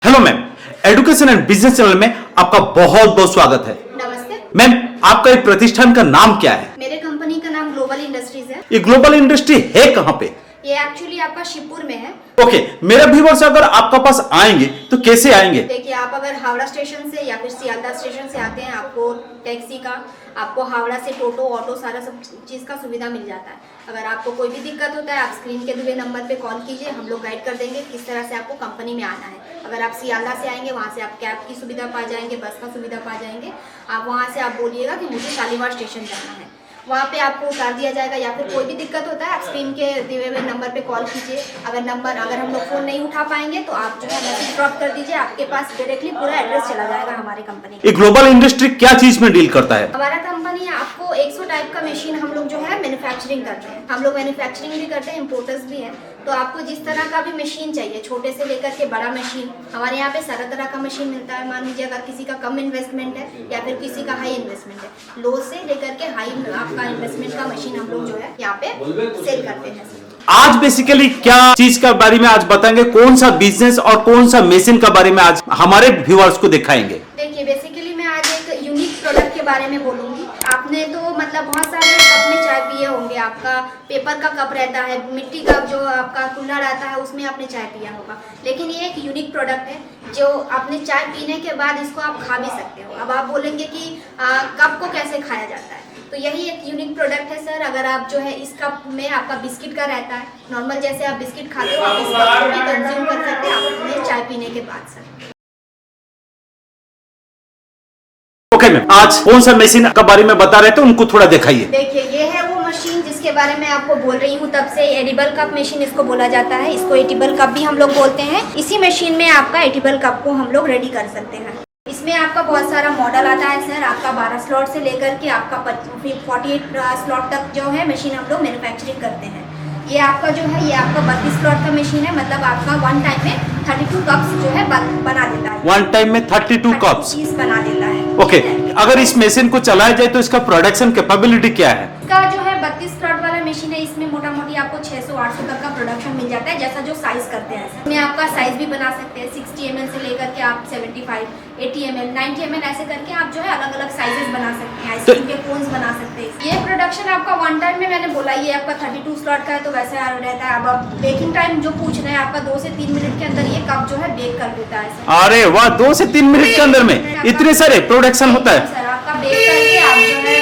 Hello ma'am, education and business channel में आपका बहुत बहुत स्वागत है। नमस्ते मैम, आपका एक प्रतिष्ठान का नाम क्या है? मेरे कंपनी का नाम ग्लोबल इंडस्ट्रीज है। ये ग्लोबल इंडस्ट्री है कहाँ पे? ये एक्चुअली आपका शिवपुर में है। ओके, मेरा व्यूअर्स अगर आपका पास आएंगे तो कैसे आएंगे? देखिए, आप अगर हावड़ा स्टेशन से या फिर सियालदह स्टेशन से आते हैं, आपको टैक्सी का, आपको हावड़ा से टोटो ऑटो सारा सब चीज़ का सुविधा मिल जाता है। अगर आपको कोई भी दिक्कत होता है, आप स्क्रीन के दिए नंबर पे कॉल कीजिए, हम लोग गाइड कर देंगे किस तरह से आपको कंपनी में आना है। अगर आप सियालदह से आएंगे, वहाँ से आप कैब की सुविधा पा जाएंगे, बस का सुविधा पा जाएंगे। आप वहाँ से आप बोलिएगा कि मुझे शालीमार स्टेशन जाना है, वहाँ पे आपको उतार दिया जाएगा। या फिर कोई भी दिक्कत होता है, आप स्क्रीन के दिए हुए नंबर पे कॉल कीजिए। अगर हम लोग फ़ोन नहीं उठा पाएंगे तो आप जो है मैसेज ड्रॉप कर दीजिए, आपके पास डायरेक्टली पूरा एड्रेस चला जाएगा हमारे कंपनी का। ये ग्लोबल इंडस्ट्री क्या चीज में डील करता है? हमारा कंपनी आपको 100 टाइप का मशीन हम लोग जो है मैन्युफैक्चरिंग करते हैं। हम लोग मैन्युफैक्चरिंग भी करते हैं, इम्पोर्टर्स भी हैं। तो आपको जिस तरह का भी मशीन चाहिए, छोटे से लेकर के बड़ा मशीन, हमारे यहाँ पे सारा तरह का मशीन मिलता है। मान लीजिए अगर किसी का कम इन्वेस्टमेंट है या फिर किसी का हाई इन्वेस्टमेंट है, लो से लेकर के हाई आपका इन्वेस्टमेंट का मशीन हम लोग जो है यहाँ पे सेल करते हैं। आज बेसिकली क्या चीज का बारे में आज बताएंगे, कौन सा बिजनेस और कौन सा मशीन का बारे में आज हमारे व्यूअर्स को दिखाएंगे? देखिए, बेसिकली मैं आज एक यूनिक प्रोडक्ट के बारे में बोलूँगी। आपने तो मतलब बहुत सारे कप में चाय पिए होंगे। आपका पेपर का कप रहता है, मिट्टी का जो आपका कुल्ला रहता है, उसमें आपने चाय पिया होगा। लेकिन ये एक यूनिक प्रोडक्ट है जो आपने चाय पीने के बाद इसको आप खा भी सकते हो। अब आप बोलेंगे कि कप को कैसे खाया जाता है, तो यही एक यूनिक प्रोडक्ट है सर। अगर आप जो है इस कप में आपका बिस्किट का रहता है, नॉर्मल जैसे आप बिस्किट खाते हो, आप इस कप को भी कंज्यूम कर सकते हैं आपने चाय पीने के बाद सर। ओके मैम, आज कौन सा मशीन का बारे में बता रहे थे, उनको थोड़ा दिखाइए। देखिए, ये है वो मशीन जिसके बारे में आपको बोल रही हूँ तब से। एडिबल कप मशीन इसको बोला जाता है। इसको एडिबल कप भी हम लोग बोलते हैं। इसी मशीन में आपका एडिबल कप को हम लोग रेडी कर सकते हैं। इसमें आपका बहुत सारा मॉडल आता है सर। आपका 12 स्लॉट से लेकर के आपका 48 स्लॉट तक जो है मशीन हम लोग मैन्युफैक्चरिंग करते हैं। ये आपका जो है, ये आपका 32 स्लॉट का मशीन है। मतलब आपका वन टाइम में 32 कप्स जो है बना देता है। वन टाइम में 32 कप्स बना देता है। ओके, अगर इस मशीन को चलाया जाए तो इसका प्रोडक्शन कैपेबिलिटी क्या है? इसका जो है 32 स्लॉट वाला मशीन है। इसमें मोटा मोटी आपको 600-800 तक का प्रोडक्शन मिल जाता है, जैसा जो साइज करते हैं। इसमें आपका साइज भी बना सकते हैं, 60 ml से लेकर के आप 75, 80 ml, 90 ml ऐसे करके आप जो है अलग अलग साइजेस बना सकते हैं। आइसक्रीम के कोन्स बना सकते हैं। ये प्रोडक्शन आपका वन टाइम में, मैंने बोला ये आपका 32 स्लॉट का है तो वैसे रहता है। अब आप बेकिंग टाइम जो पूछ रहे हैं, आपका 2 से 3 मिनट के अंदर ये कप जो है बेक कर देता है। अरे वाह, 2 से 3 मिनट के अंदर में इतने सारे प्रोडक्शन होता है सर। आपका बेक करके आप जो है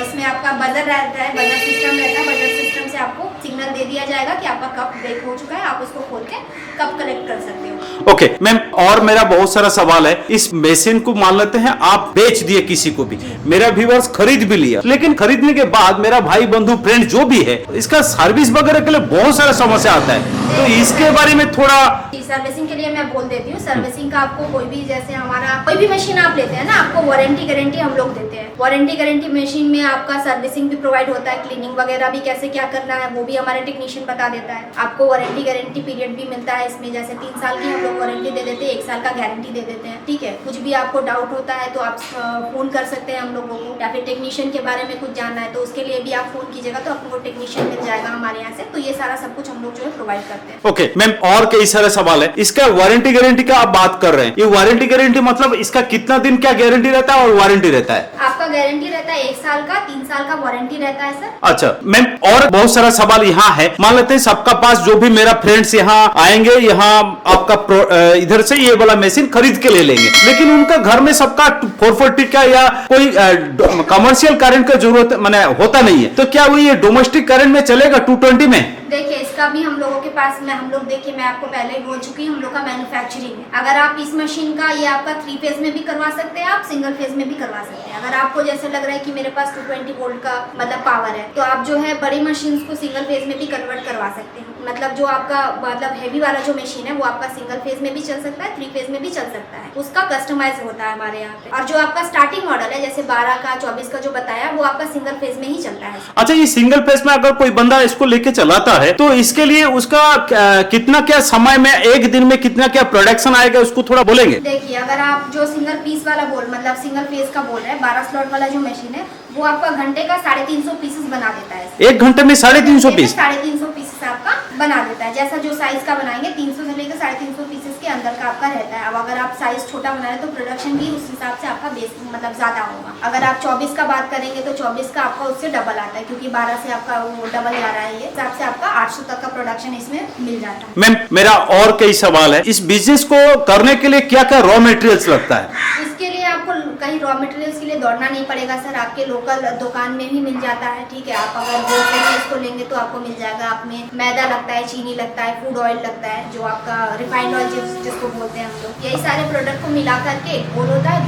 इसमें आपका बजर रहता है, बजर सिस्टम रहता है। बजर सिस्टम से आपको सिग्नल दे दिया जाएगा कि आपका कप बेक हो चुका है। आप उसको खोल के कप कलेक्ट कर सकते हो। ओके मैम, और मेरा बहुत सारा सवाल है। इस मशीन को मान लेते हैं आप बेच दिए किसी को भी, मेरा व्यूअर्स खरीद भी लिया, लेकिन खरीदने के बाद मेरा भाई बंधु फ्रेंड जो भी है, इसका सर्विस वगैरह के लिए बहुत सारा समस्या आता है, तो इसके बारे में थोड़ा। सर्विसिंग के लिए मैं बोल देती हूँ। सर्विसिंग का आपको कोई भी, जैसे हमारा कोई भी मशीन आप लेते हैं ना, आपको वारंटी गारंटी हम लोग देते हैं। वारंटी गारंटी मशीन में आपका सर्विसिंग भी प्रोवाइड होता है। क्लीनिंग वगैरह भी कैसे क्या करना है वो भी हमारे टेक्नीशियन बता देता है। आपको वारंटी गारंटी पीरियड भी मिलता है इसमें। जैसे 3 साल की हम लोग वारंटी दे देते हैं, 1 साल का गारंटी दे देते हैं। ठीक है, कुछ भी आपको डाउट होता है तो आप फोन कर सकते हैं हम लोगों को, या फिर टेक्नीशियन के बारे में कुछ जानना है तो उसके लिए भी आप फोन कीजिएगा तो आपको टेक्नीशियन मिल जाएगा हमारे यहाँ से। तो ये सारा सब कुछ हम लोग जो है प्रोवाइड करते हैं। ओके मैम, और कई सारे सवाल है। इसका वारंटी गारंटी का आप बात कर रहे हैं, ये वारंटी गारंटी मतलब इसका कितना दिन क्या गारंटी रहता है और वारंटी रहता है? आपका गारंटी रहता है 1 साल का, 3 साल का वारंटी रहता है सर। अच्छा मैम, और बहुत सारा सवाल यहाँ है। मान लेते हैं सबका पास जो भी मेरा फ्रेंड्स यहाँ आएंगे, यहाँ आपका इधर से ये वाला मशीन खरीद के ले लेंगे, लेकिन उनका घर में सबका 440 का या कोई कमर्शियल करंट का जरूरत माने होता नहीं है, तो क्या वो ये डोमेस्टिक करंट में चलेगा 220 में? देखिए, इसका भी हम लोगों के पास में हम लोग, देखिए मैं आपको पहले ही बोल चुकी हूँ, हम लोग का मैन्युफैक्चरिंग है। अगर आप इस मशीन का, ये आपका 3 फेज में भी करवा सकते हैं, आप सिंगल फेज में भी करवा सकते हैं। अगर आपको जैसे लग रहा है कि मेरे पास 220 वोल्ट का मतलब पावर है, तो आप जो है बड़ी मशीन को सिंगल फेज में भी कन्वर्ट करवा सकते हैं। मतलब जो आपका मतलब हैवी वाला जो मशीन है वो आपका सिंगल फेज में भी चल सकता है, 3 फेज में भी चल सकता है। उसका कस्टमाइज होता है हमारे यहाँ पे। और जो आपका स्टार्टिंग मॉडल है, जैसे 12 का 24 का जो बताया, वो आपका सिंगल फेज में ही चलता है। अच्छा, ये सिंगल फेज में अगर कोई बंदा इसको लेके चलाता है तो इसके लिए उसका कितना क्या समय में, एक दिन में कितना क्या प्रोडक्शन आएगा, उसको थोड़ा बोलेंगे? देखिए, अगर आप जो सिंगल पीस वाला मतलब सिंगल फेज का बोल रहे हैं, 12 स्लॉट वाला जो मशीन है, वो आपका घंटे का 350 पीसेस बना देता है। 1 घंटे में 350 पीस? 350 पीस पीसेस आपका बना देता है। जैसा जो साइज का बनाएंगे 300 से लेकर 350 पीसेस के अंदर का आपका रहता है। अब अगर आप साइज छोटा बनाए तो प्रोडक्शन भी उस हिसाब से आपका बेस मतलब ज्यादा होगा। अगर आप 24 का बात करेंगे तो 24 का आपका उससे डबल आता है, क्योंकि 12 से आपका वो डबल आ रहा है। ये हिसाब से आपका 800 तक का प्रोडक्शन इसमें मिल जाता है। मैम मेरा और कई सवाल है, इस बिजनेस को करने के लिए क्या क्या रॉ मटेरियल्स लगता है? इसके लिए आपको कहीं रॉ मटेरियल्स के लिए दौड़ना नहीं पड़ेगा सर, आपके लोकल दुकान में भी मिल जाता है। ठीक है, आप अगर होलसेल में इसको लेंगे तो आपको मिल जाएगा। आपमें मैदा लगता है, चीनी लगता है, फूड ऑयल लगता है, जो आपका रिफाइंड ऑयल जिसको बोलते हैं हम लोग। यही सारे प्रोडक्ट को मिला करके घोल होता है,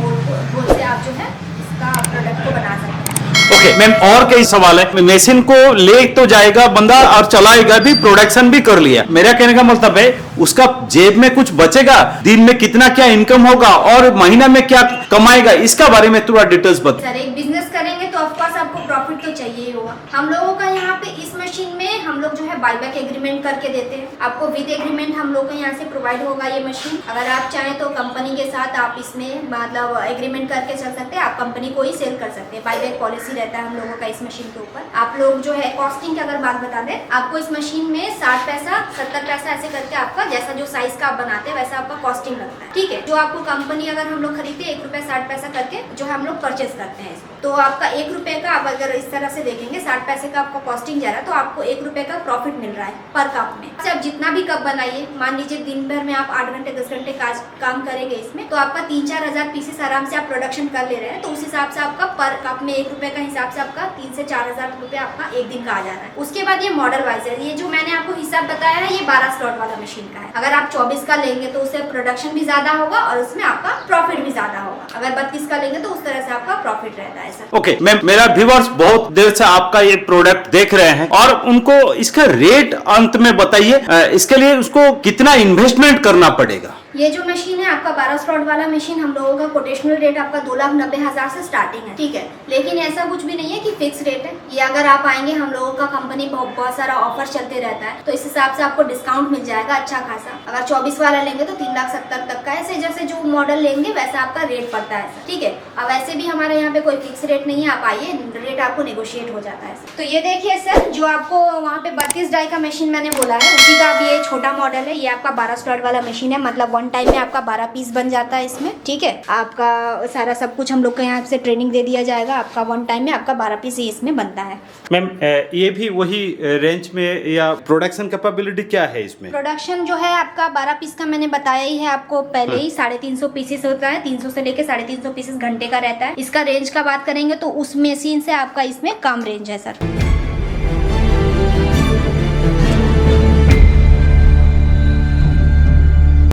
घोल से आप जो है इसका प्रोडक्ट को बना सकते हैं। ओके मैम, और कई सवाल है। मशीन को ले तो जाएगा बंदा और चलाएगा भी, प्रोडक्शन भी कर लिया। मेरा कहने का मतलब है उसका जेब में कुछ बचेगा, दिन में कितना क्या इनकम होगा और महीना में क्या कमाएगा, इसका बारे में थोड़ा डिटेल्स बताइए। सर एक बिजनेस करेंगे तो ऑफकोर्स आपको प्रॉफिट तो चाहिए ही होगा। हम लोगों का यहाँ पे इस मशीन में हम लोग जो है बायबैक एग्रीमेंट करके देते हैं आपको। विद एग्रीमेंट हम लोग को यहाँ से प्रोवाइड होगा ये मशीन। अगर आप चाहें तो कंपनी के साथ आप इसमें मतलब एग्रीमेंट करके चल सकते हैं। आप कंपनी को ही सेल कर सकते हैं। बायबैक पॉलिसी रहता है हम लोगों का इस मशीन के ऊपर। आप लोग जो है कॉस्टिंग की अगर बात बता दें, आपको इस मशीन में 60 पैसा 70 पैसा ऐसे करके आपका जैसा जो साइज का आप बनाते हैं वैसा आपका कॉस्टिंग लगता है। ठीक है, जो आपको कंपनी अगर हम लोग खरीदते हैं 1 रुपया 60 पैसा करके जो हम लोग परचेज करते हैं इसको, तो आपका 1 रुपए का आप अगर इस तरह से देखेंगे 60 पैसे का आपका कॉस्टिंग जा रहा है तो आपको 1 रुपए का प्रॉफिट मिल रहा है पर कप में। अच्छा, आप जितना भी कप बनाइए, मान लीजिए दिन भर में आप 8 घंटे 10 घंटे काम करेंगे इसमें, तो आपका 3-4 हजार पीसेस आराम से आप प्रोडक्शन कर ले रहे हैं। तो उस हिसाब से आपका पर कप में 1 रुपए का हिसाब से आपका 3 से 4 हजार रुपए आपका एक दिन का आ जा रहा है। उसके बाद ये मॉडल वाइज है। ये जो मैंने आपको हिसाब बताया है ये 12 स्लॉट वाला मशीन का है। अगर आप 24 का लेंगे तो उससे प्रोडक्शन भी ज्यादा होगा और उसमें आपका प्रॉफिट भी ज्यादा होगा। अगर 32 का लेंगे तो उस तरह से आपका प्रॉफिट रहता है सर। ओके मैम, मेरा व्यूअर्स बहुत देर से आपका ये प्रोडक्ट देख रहे हैं और उनको इसका रेट अंत में बताइए। इसके लिए उसको कितना इन्वेस्टमेंट करना पड़ेगा? ये जो मशीन है आपका 12 स्लॉट वाला मशीन, हम लोगों का कोटेशनल रेट आपका 2,90,000 से स्टार्टिंग है। ठीक है, लेकिन ऐसा कुछ भी नहीं है कि फिक्स रेट है। ये अगर आप आएंगे, हम लोगों का कंपनी बहुत सारा ऑफर चलते रहता है, तो इस हिसाब से आपको डिस्काउंट मिल जाएगा अच्छा खासा। अगर 24 वाला लेंगे तो 3,70,000 तक का, ऐसे जैसे जो मॉडल लेंगे वैसा आपका रेट पड़ता है। ठीक है, अब वैसे भी हमारे यहाँ पे कोई फिक्स रेट नहीं है, आप आइए रेट आपको नेगोशिएट हो जाता है। तो ये देखिए सर, जो आपको वहाँ पे 32 डाई का मशीन मैंने बोला है उसी का अब ये छोटा मॉडल है। ये आपका 12 स्लॉट वाला मशीन है, मतलब वन टाइम में आपका 12 पीस बन जाता है इसमें। ठीक है, आपका सारा सब कुछ हम लोग को यहाँ से ट्रेनिंग दे दिया जाएगा। आपका वन टाइम में आपका 12 पीस ही इसमें बनता है। मैम ये भी वही रेंज में या प्रोडक्शन कैपेबिलिटी क्या है इसमें? प्रोडक्शन जो है आपका 12 पीस का मैंने बताया ही है आपको पहले ही। 350 पीसेस होता है, 300 से लेके 350 पीसेस घंटे का रहता है। इसका रेंज का बात करेंगे तो उस मशीन से आपका इसमें कम रेंज है सर।